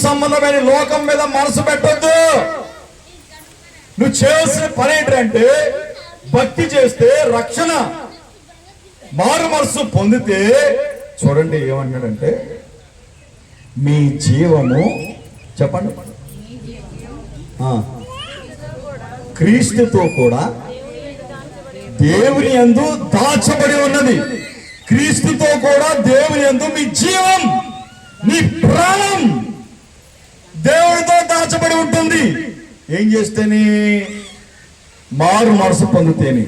సంబంధమైన లోకం మీద మనసు పెట్టొద్దు. నువ్వు చేయాల్సిన పని ఏంటంటే భక్తి చేస్తే రక్షణ, మారు మనసు పొందితే చూడండి ఏమన్నాడంటే మీ జీవము చెప్పండి క్రీస్తుతో కూడా దేవుని యందు దాచబడి ఉన్నది. క్రీస్తుతో కూడా దేవుని యందు మీ జీవం, నీ ప్రాణం దేవుడితో దాచబడి ఉంటుంది. ఏం చేస్తేని? మారు మనసు పొందితేని,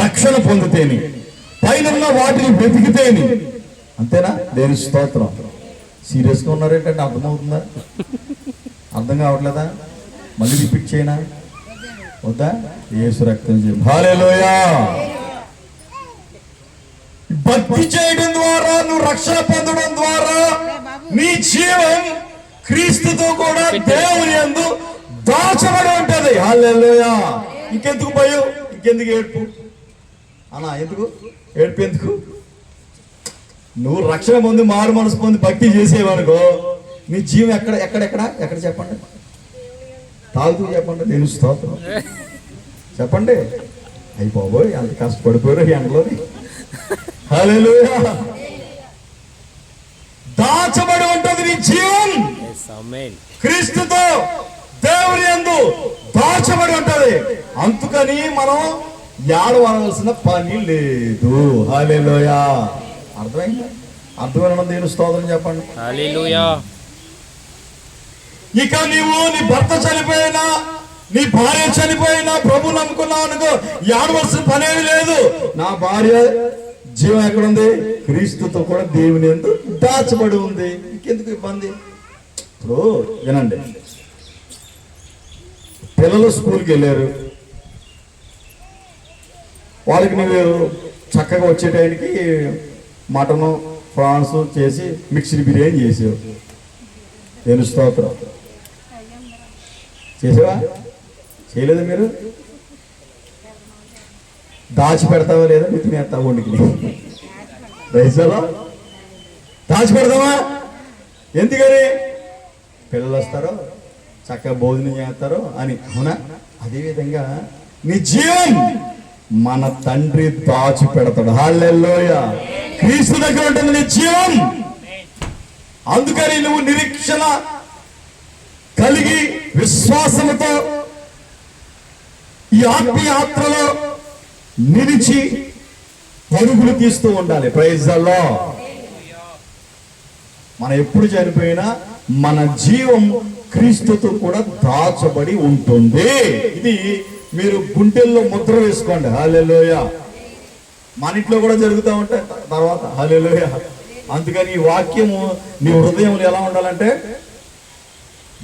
రక్షణ పొందితేని, పైన వాటిని వెతికితేని. అంతేనా? దేవుని స్తోత్రం. సీరియస్గా ఉన్నారేంటంటే అర్థమవుతుందా? అర్థం కావట్లేదా? మళ్ళీ రిపీట్ చేయనా? వద్దా? యేసు రక్తం చేయ. హల్లెలూయా. భక్తి చేయడం ద్వారా, నువ్వు రక్షణ పొందడం ద్వారా నీ జీవం క్రీస్తుతో కూడా దేవుని యందు దాచబడి ఉంటది. హల్లెలూయా. ఇంకెందుకు భయం? ఇంకెందుకు ఏడుపు? అన్నా ఎందుకు ఏడుపు? ఎందుకు? నువ్వు రక్షణ పొంది మారు మనసు పొంది భక్తి చేసేవనుకో నీ జీవం ఎక్కడ చెప్పండి? తాగుతూ చెప్పండి. నేను స్తోత్రం చెప్పండి. అయిపోబోయ్ అంత కష్టపడిపోయారు ఎండలోని. హల్లెలూయా. దాచబడి ఉంటుంది నీ జీవం క్రీస్తుతో దేవుని యందు దాచబడి ఉంటది. అందుకని మనం ఏడవలసిన పని లేదు. హల్లెలూయా. అర్థమైందా? అర్థమైన దేవుని స్తోత్రం చెప్పండి. హల్లెలూయా. ఇక నీవు నీ భర్త చనిపోయినా, నీ భార్య చనిపోయినా ప్రభు నమ్ముకున్నావు అనుకో, ఏడవలసిన పనేమి లేదు. నా భార్య జీవం ఎక్కడుంది? క్రీస్తుతో కూడా దేవుని యందు దాచబడి ఉంది. ఇంకెందుకు ఇబ్బంది? ఇప్పుడు వినండి, పిల్లలు స్కూల్కి వెళ్ళారు, వాళ్ళకి నువ్వు చక్కగా వచ్చే టైంకి మటను ప్రాన్స్ చేసి మిక్స్డ్ బిర్యానీ చేసావు. నేను స్తోత్రం. చేసావా? చేయలేదు. మీరు దాచి పెడతావా లేదా? మీరు తినేస్తావా? వండికి రైసాలో దాచి పెడతావా? ఎందుకని? పిల్లలు వస్తారో చక్కగా భోజనం చేస్తారో అని. అవునా? అదేవిధంగా నీ జీవం మన తండ్రి దాచి పెడతాడు. హల్లెలూయా. క్రీస్తు దగ్గర ఉంటుంది నీ జీవం. అందుకని నువ్వు నిరీక్షణ కలిగి విశ్వాసముతో ఈ ఆత్మయాత్రలో నిలిచి పరుగులు తీస్తూ ఉండాలి. Praise the Lord. మనం ఎప్పుడు చనిపోయినా మన జీవం క్రీస్తుతో కూడా దాచబడి ఉంటుంది. ఇది మీరు గుండెల్లో ముద్ర వేసుకోండి. హల్లెలూయా. మన ఇంట్లో కూడా జరుగుతూ ఉంటాయి తర్వాత. హల్లెలూయా. అందుకని ఈ వాక్యము నీ హృదయంలో ఎలా ఉండాలంటే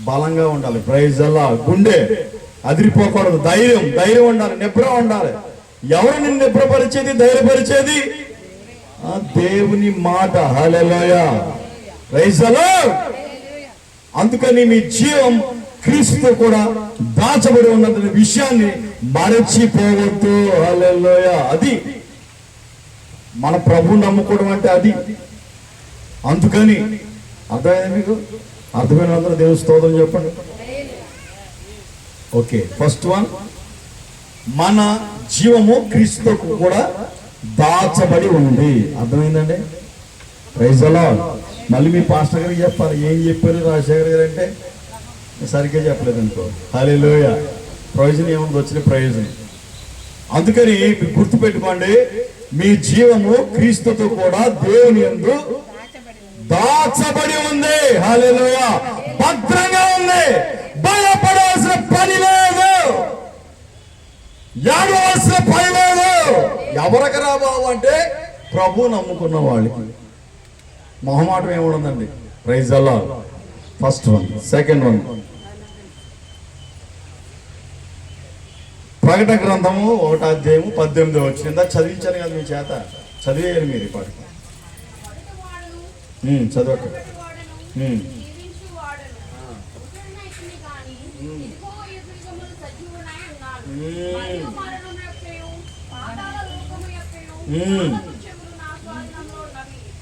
బలంగా ఉండాలి. Praise the Lord. గుండె అదిరిపోకూడదు. ధైర్యం ఉండాలి. నిబ్ర ఉండాలి. ఎవరు నిన్ను నిబ్రపరిచేది, ధైర్యపరిచేది? దేవుని మాట. హల్లెలూయా. Praise the lord. అందుకని మీ జీవం క్రీస్తుతో కూడా దాచబడి ఉన్నదనే విషయాన్ని మరచిపోవద్దు. హల్లెలూయా. అది మన ప్రభు నమ్ముకోవడం అంటే అది. అందుకని అర్థమైంది మీకు? అర్థమైన అందరూ దేవుని స్తోత్రం చెప్పండి. ఓకే, ఫస్ట్ వన్, మన జీవము క్రీస్తుతో కూడా దాచబడి ఉంది. అర్థమైందండి? Praise the Lord. మళ్ళీ మీ పాస్టర్ గారికి చెప్పాలి. ఏం చెప్పారు రాజశేఖర్ గారు అంటే సరిగ్గా చెప్పలేదు అనుకో. హల్లెలూయా. ప్రయోజనం ఏముంది? వచ్చిన ప్రయోజనం. అందుకని గుర్తుపెట్టుకోండి, మీ జీవము క్రీస్తుతో కూడా దేవుని యందు దాచబడి ఉంది. హల్లెలూయా. భద్రంగా ఉంది. భయపడాల్సిన పని లేదు, ఏడవలసిన పని లేదు. ఎవరికి రా బాబు అంటే ప్రభు నమ్ముకున్న వాళ్ళకి. మొహమాటం ఏముండదండి. Praise the Lord. First one. Second one, ప్రకటన గ్రంథము 1వ అధ్యాయము 18వ వచనం. చదివించాను కదా మీ చేత, చదివేయాలి మీరు. ఇప్పటికి చదవక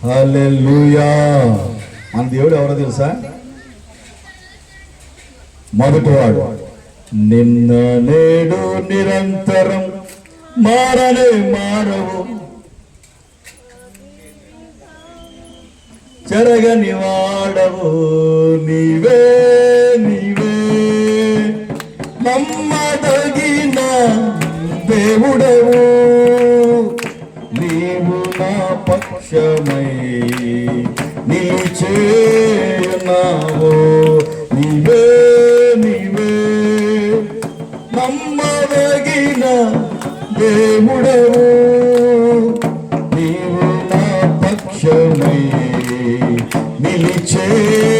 హల్లెలూయా. మన దేవుడు ఎవరో తెలుసా? మొదటివాడు నిన్న నేడు నిరంతరం మారనే మారవు, చెరగని వాడవు నీవే నీవే, నమ్మదగిన దేవుడవు, నీవు నా పక్షమై నిలిచేయున్నావు, నీవే నీవే, నమ్మదగిన దేవుడవు, నీవు నా పక్షమై నిలిచేయున్నావు,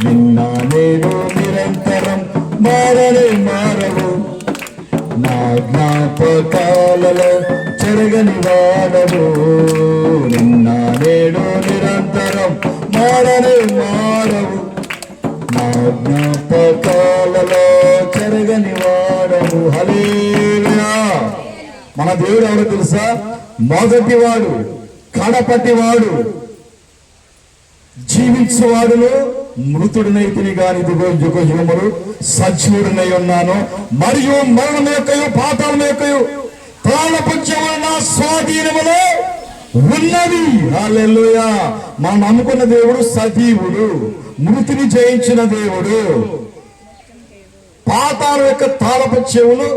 నిన్న నేడు నిరంతరం మారనే మారవు, నా జ్ఞాపకాలలో చెరగని వాడవు, నిన్న నేడు నిరంతరం మారనే మారవు, నా జ్ఞాపకాలలో చెరగని వాడవు. హల్లెలూయా. మన దేవుడు ఎవరో తెలుసా? మొదటివాడు, కడపటివాడు, జీవించేవాడును మృతుడినైతిని గాని ఇదిగో యుగ యుగములు సజీవుడినై ఉన్నాను, మరియు మరణం యొక్కయు పాతాళం యొక్కయు తాళపంచములు నా స్వాధీనములో ఉన్నది. హల్లెలూయా. మనం నమ్ముకున్న దేవుడు సజీవుడు, మృతిని జయించిన దేవుడు. పాతాళం యొక్క తాళపంచములు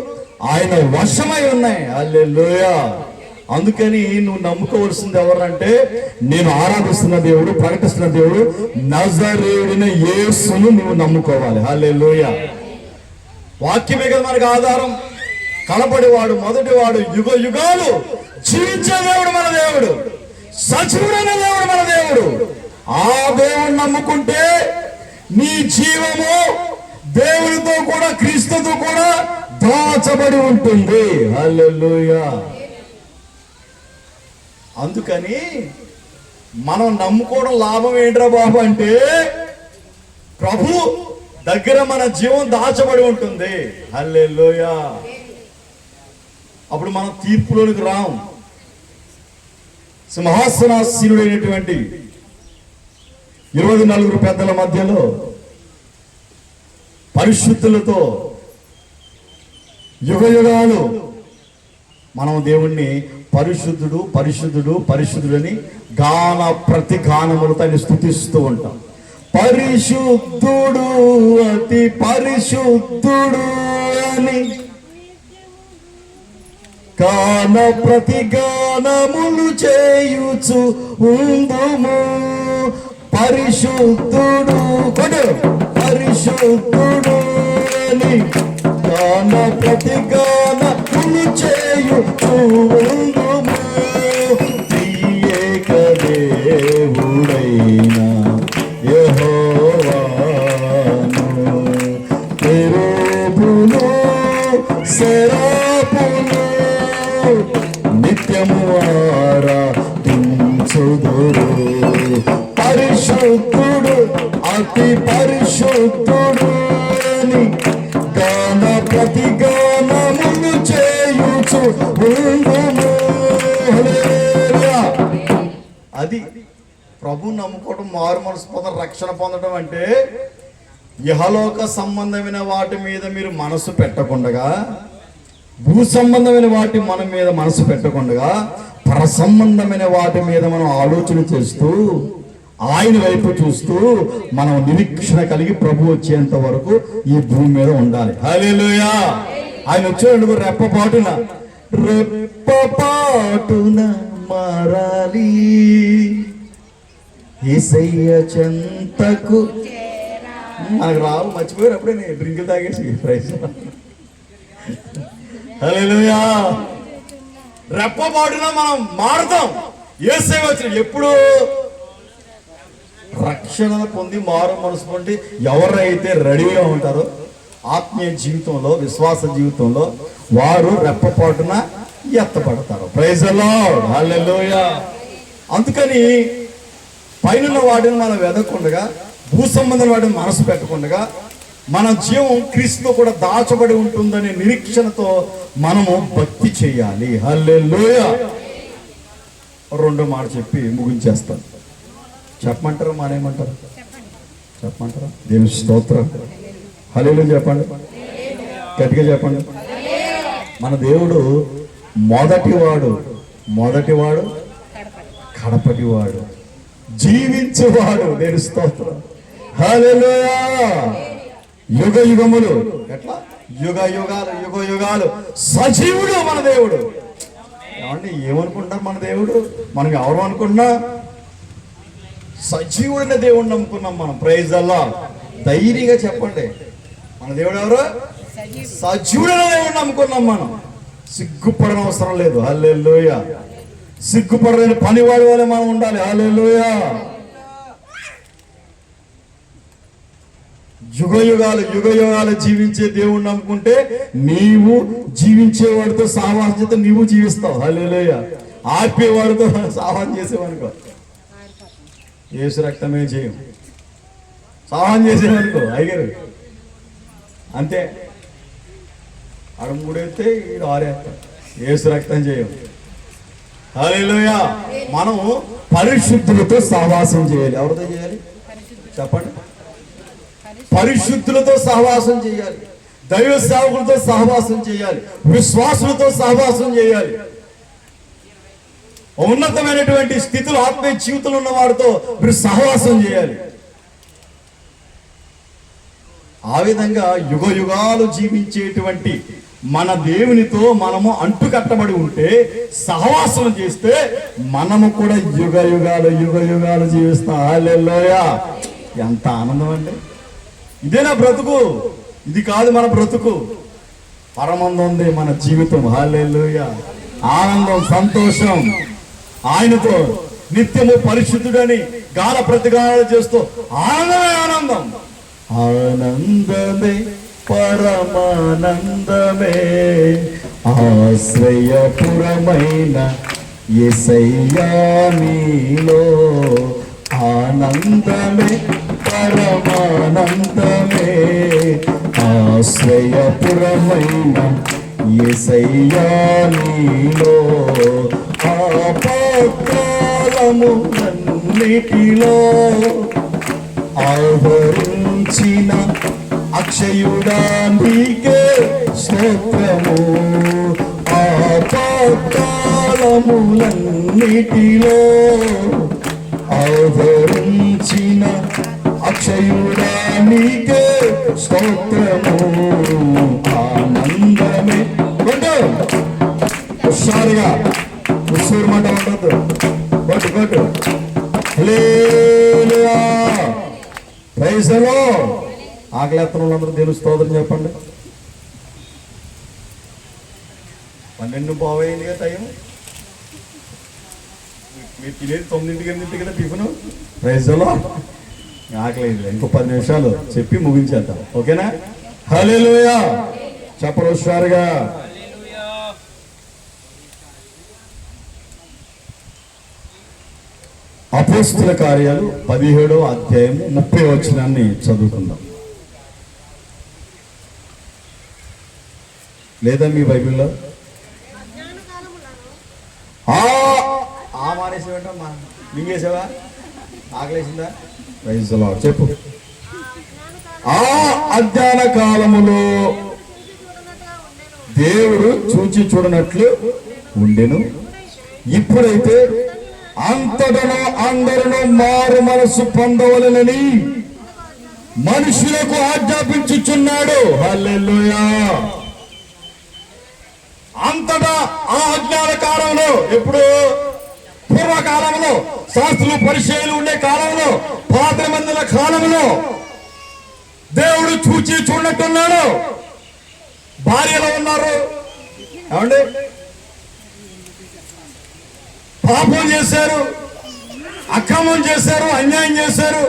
ఆయన వశమై ఉన్నాయి. హల్లెలూయా. అందుకని నువ్వు నమ్ముకోవాల్సింది ఎవరంటే, నేను ఆరాధిస్తున్న దేవుడు, ప్రకటిస్తున్న దేవుడు నజరేయుడైన యేసును నువ్వు నమ్ముకోవాలి. హల్లెలూయా. వాక్యమే కదా మనకు ఆధారం. కనపడేవాడు, మొదటివాడు, యుగ యుగాలు జీవించే దేవుడు మన దేవుడు, సజీవుడైన దేవుడు మన దేవుడు. ఆ దేవుడు నమ్ముకుంటే నీ జీవము దేవుడితో కూడా, క్రీస్తుతో కూడా దాచబడి ఉంటుంది. హల్లెలూయా. అందుకని మనం నమ్ముకోవడం లాభం ఏంట్రా బాబు అంటే, ప్రభు దగ్గర మన జీవం దాచబడి ఉంటుంది. హల్లెలూయా. అప్పుడు మనం తీర్పులోనికి రాం. సింహాసనాసీనుడైనటువంటి 24 పెద్దల మధ్యలో పరిశుద్ధులతో యుగ యుగాలు మనం దేవుణ్ణి పరిశుద్ధుడు పరిశుద్ధుడు పరిశుద్ధుడని గాన ప్రతి గానములతో ఆయన స్తుతిస్తూ ఉంటాం. పరిశుద్ధుడు అతి పరిశుద్ధుడు అని గాన ప్రతి గానములు చేయుచు ఉందుము. పరిశుద్ధుడు పరిశుద్ధుడు అని గాన ప్రతి గానములు చేయుచు ఉందుము. ఏక దేవుడైన యెహోవాను కెరూబులు సెరాపులు నిత్యము ఆరాధించుదురు. పరిశుద్ధుడు అతి పరిశుద్ధుడు అని గాన ప్రతి గానములు చేయుచు ఉందుము. అది ప్రభు నమ్ముకోవడం, మారు మనసు పొందడం, రక్షణ పొందడం అంటే ఇహలోక సంబంధమైన వాటి మీద మీరు మనసు పెట్టకుండా, భూ సంబంధమైన వాటి మన మీద మనసు పెట్టకుండా, పర సంబంధమైన వాటి మీద మనం ఆలోచన చేస్తూ, ఆయన వైపు చూస్తూ మనం నిరీక్షణ కలిగి ప్రభు వచ్చేంత వరకు ఈ భూమి మీద ఉండాలి. హల్లెలూయా. ఆయన వచ్చేందుకు రెప్పపాటున మారాలి. యేసయ్య చెంతకు మనకు రావు, మర్చిపోయారు అప్పుడే నేను డ్రింకులు తాగేసి. ప్రైజ్. హల్లెలూయా. రెప్పపాటున మనం మారుతాం. యేసయ్య వచ్చిన ఎప్పుడు రక్షణ పొంది మారు మనసు పొంది ఎవరైతే రెడీగా ఉంటారో ఆత్మీయ జీవితంలో, విశ్వాస జీవితంలో, వారు రెప్పపాటున ఎత్తపడతారు. Praise the lord. హల్లెలూయా. అందుకని పైన వాటిని మనం వెదకుండా, భూ సంబంధం వాటిని మనసు పెట్టకుండా, మన జీవం క్రీస్తుతో కూడా దాచబడి ఉంటుందనే నిరీక్షణతో మనము భక్తి చేయాలి. హల్లెలూయా. రెండో మాట చెప్పి ముగించేస్తాను. చెప్పమంటారు, మానేమంటారు? చెప్పమంటారా? దేవుని స్తోత్రం. హల్లెలూయా చెప్పండి, గట్టిగా చెప్పండి. మన దేవుడు మొదటివాడు, కడపటివాడు, జీవించేవాడు. దేవుని స్తోత్రం. హల్లెలూయా. యుగ యుగములు, ఎట్లా యుగ యుగాలు సజీవుడు మన దేవుడు. ఏమండి, ఏమనుకుంటారు మన దేవుడు? మనం ఎవరు అనుకుంటున్నా? సజీవుడైన దేవుడిని నమ్ముకున్నాం మనం. ప్రైజ్ అల్లా. ధైర్యంగా చెప్పండి, మన దేవుడు ఎవరు? సజీవుడైన దేవుడిని నమ్ముకున్నాం మనం. సిగ్గుపడని అవసరం లేదు. హల్లెలూయా. సిగ్గుపడని పనివాడి వల్ల మనం ఉండాలి. హల్లెలూయా. యుగ యుగాలు జీవించే దేవుణ్ణి నమ్ముకుంటే నీవు జీవించేవాడితో సహవాసం చేస్తే నీవు జీవిస్తావు. హల్లెలూయా. ఆపేవాడితో సహవాసం చేసేవనుకో యేసు రక్తమే చేయం. సహవాసం చేసేవనుకో అయ్యారు అంతే. ఆడ 3 ఎత్తే ఇది 6 ఎత్తాడు. యేసు రక్తం చేయం. హల్లెలూయా. మనం పరిశుద్ధులతో సహవాసం చేయాలి. ఎవరితో చేయాలి చెప్పండి? పరిశుద్ధులతో సహవాసం చేయాలి, దైవ సేవకులతో సహవాసం చేయాలి, విశ్వాసులతో సహవాసం చేయాలి. ఉన్నతమైనటువంటి స్థితులు, ఆత్మీయ జీవితంలో ఉన్న వారితో మీరు సహవాసం చేయాలి. ఆ విధంగా యుగ యుగాలు జీవించేటువంటి మన దేవునితో మనము అంటుకట్టబడి ఉంటే, సహవాసం చేస్తే మనము కూడా యుగ యుగాలు జీవిస్తాం. హల్లెలూయా. ఎంత ఆనందం అండి! ఇదేనా బ్రతుకు? ఇది కాదు మన బ్రతుకు. పరమందం ఉంది మన జీవితం. హల్లెలూయా. ఆనందం, సంతోషం, ఆయనతో నిత్యము పరిశుద్ధుడని గాన ప్రతిగానాలు చేస్తూ ఆనందమే. పరమానందమే ఆశ్రయపురమైన యేసయ్యా నీలో. ఆనందమే పరమానందమే ఆశ్రయపురమైన యేసయ్యా నీలో. ఆపత్కాలములన్నిటిలో ఆవరించిన అక్షయుడా నీకే స్తోత్రము. ఆపత్కాలములన్నిటిలో ఆవరించిన అక్షయుడా నీకే స్తోత్రము. ఆనందమే. హుషారుగా హుషూరు మాట ఉండదు. కొట్టు. హల్లెలూయా. Praise the lord. ఆకలేత్తనందరూ దేవుని స్తోత్రం చెప్పండి. 12:15 టైం. మీరు తినేది 9-8 కదా టిఫిన్. Praise the lord. ఆకలేదు. ఇంకో 10 నిమిషాలు చెప్పి ముగించేద్దాం. ఓకేనా? హల్లెలూయా. చెప్పరు హుషారుగా. అపోస్తుల కార్యాలు 17వ అధ్యాయము 30వ వచనాన్ని చదువుకుందాం. లేదా మీ బైబిల్లో మానేసేవా? మింగేసావా? ఆకలేసిందా? Praise the lord. చెప్పు. ఆ అజ్ఞాన కాలములో దేవుడు చూచి చూడనట్లు ఉండెను. ఇప్పుడైతే అంతటను అందరూ మారు మనసు పొందవలెనని మనుషులకు ఆజ్ఞాపించుచున్నాడు. హల్లెలూయా. అంతటా ఆ అజ్ఞాన కాలంలో, ఎప్పుడు? పూర్వకాలంలో, శాస్త్రులు పరిచయాలు ఉండే కాలంలో, పాత మందుల కాలంలో దేవుడు చూచి చూడనట్టున్నాడు. భార్యలో ఉన్నారు, ఏమండి? పాపం చేశారు, అక్రమం చేశారు, అన్యాయం చేశారు.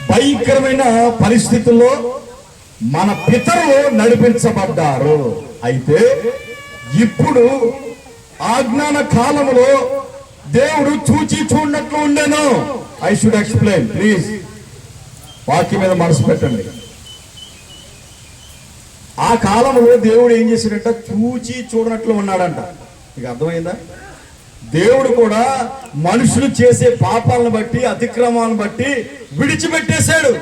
భయంకరమైన పరిస్థితుల్లో మన పితరులు నడిపించబడ్డారు. అయితే ఇప్పుడు ఆజ్ఞాన కాలంలో దేవుడు చూచి చూడనట్లు ఉండేను. I should explain please. వాక్యం మీద మనసు పెట్టండి. ఆ కాలంలో దేవుడు ఏం చేశాడంట? చూచి చూడనట్లు ఉన్నాడంట. మీకు అర్థమైందా? దేవుడు కూడా మనుషులు చేసే పాపాలను బట్టి అతిక్రమాలను బట్టి విడిచిపెట్టేశాడు.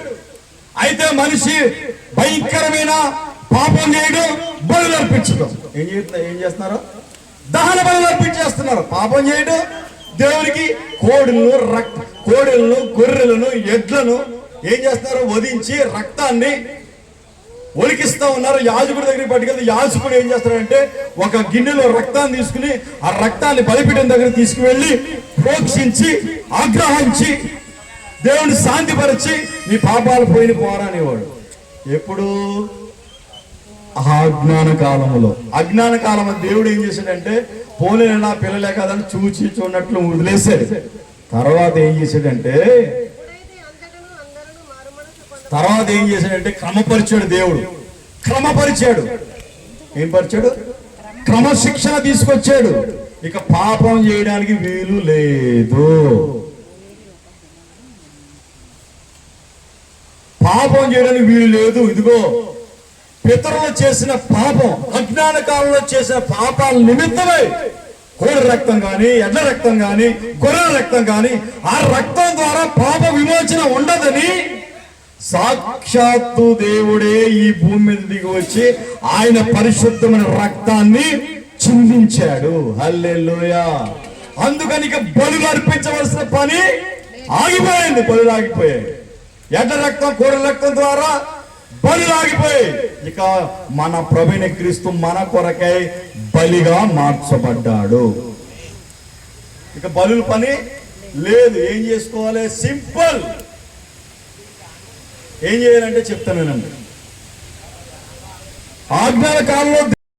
అయితే మనిషి భయంకరమైన పాపం చేయడం, బలులు అర్పించడం. ఏం చేస్తున్నారు? దహన బలులు అర్పించేస్తున్నారు. పాపం చేయడం, దేవునికి కోడెలను గొర్రెలను ఎడ్లను ఏం చేస్తున్నారు? వధించి రక్తాన్ని ఒలికిస్తా ఉన్నారు. యాజకుడి దగ్గరికి పట్టుకెళ్తే యాజకుడు ఏం చేస్తాడంటే ఒక గిన్నెలో రక్తాన్ని తీసుకుని ఆ రక్తాన్ని బలిపీఠం దగ్గర తీసుకువెళ్ళి ప్రోక్షించి ఆగ్రహించి దేవుని శాంతిపరిచి నీ పాపాలు పోయిన పోరానేవాడు. ఎప్పుడు? అజ్ఞాన కాలంలో. అజ్ఞాన కాలం దేవుడు ఏం చేశాడంటే పోలే నా పిల్లలే కదని చూచి చూడనట్లు వదిలేశాడు. తర్వాత ఏం చేశాడంటే క్రమపరిచాడు. దేవుడు క్రమపరిచాడు. ఏం పరిచాడు? క్రమశిక్షణ తీసుకొచ్చాడు. ఇక పాపం చేయడానికి వీలు లేదు. పాపం చేయడానికి వీలు లేదు. ఇదిగో పితరులు చేసిన పాపం, అజ్ఞాన కాలంలో చేసిన పాపాల నిమిత్తమై కోడి రక్తం కానీ, ఎడ్ల రక్తం కానీ, గొర్రెల రక్తం కానీ, ఆ రక్తం ద్వారా పాప విమోచన ఉండదని సాక్షాత్తు దేవుడే ఈ భూమి మీద దిగి వచ్చి ఆయన పరిశుద్ధమైన రక్తాన్ని చిందించాడు. హల్లెలూయా. అందుకని ఇక బలులు అర్పించవలసిన పని ఆగిపోయింది. బలులు ఆగిపోయాయి. ఎడ్ల రక్తం, కోడి రక్తం ద్వారా బలులు ఆగిపోయాయి. ఇక మన ప్రభువైన క్రీస్తు మన కొరకై బలిగా మార్చబడ్డాడు. ఇక బలుల పని లేదు. ఏం చేసుకోవాలి? సింపుల్. ఏం చేయాలంటే చెప్తాను. ఆజ్ఞాన కాలంలో